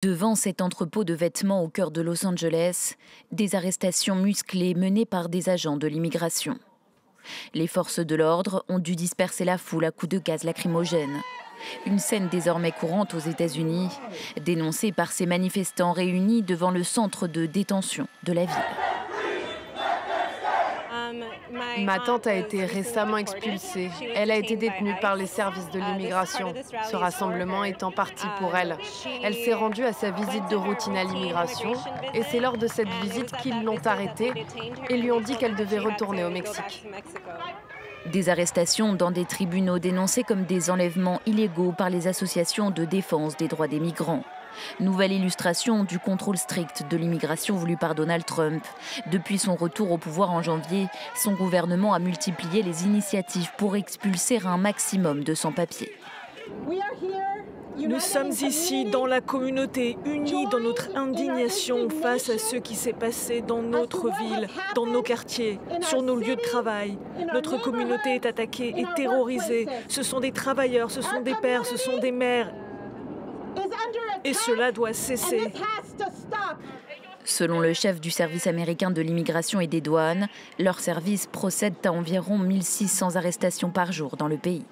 Devant cet entrepôt de vêtements au cœur de Los Angeles, des arrestations musclées menées par des agents de l'immigration. Les forces de l'ordre ont dû disperser la foule à coups de gaz lacrymogène. Une scène désormais courante aux États-Unis, dénoncée par ces manifestants réunis devant le centre de détention de la ville. Ma tante a été récemment expulsée. Elle a été détenue par les services de l'immigration. Ce rassemblement est en partie pour elle. Elle s'est rendue à sa visite de routine à l'immigration et c'est lors de cette visite qu'ils l'ont arrêtée et lui ont dit qu'elle devait retourner au Mexique. Des arrestations dans des tribunaux dénoncées comme des enlèvements illégaux par les associations de défense des droits des migrants. Nouvelle illustration du contrôle strict de l'immigration voulu par Donald Trump. Depuis son retour au pouvoir en janvier, son gouvernement a multiplié les initiatives pour expulser un maximum de sans-papiers. Nous sommes ici dans la communauté, unis dans notre indignation face à ce qui s'est passé dans notre ville, dans nos quartiers, sur nos lieux de travail. Notre communauté est attaquée et terrorisée. Ce sont des travailleurs, ce sont des pères, ce sont des mères. Et cela doit cesser. Selon le chef du service américain de l'immigration et des douanes, leur service procède à environ 1600 arrestations par jour dans le pays.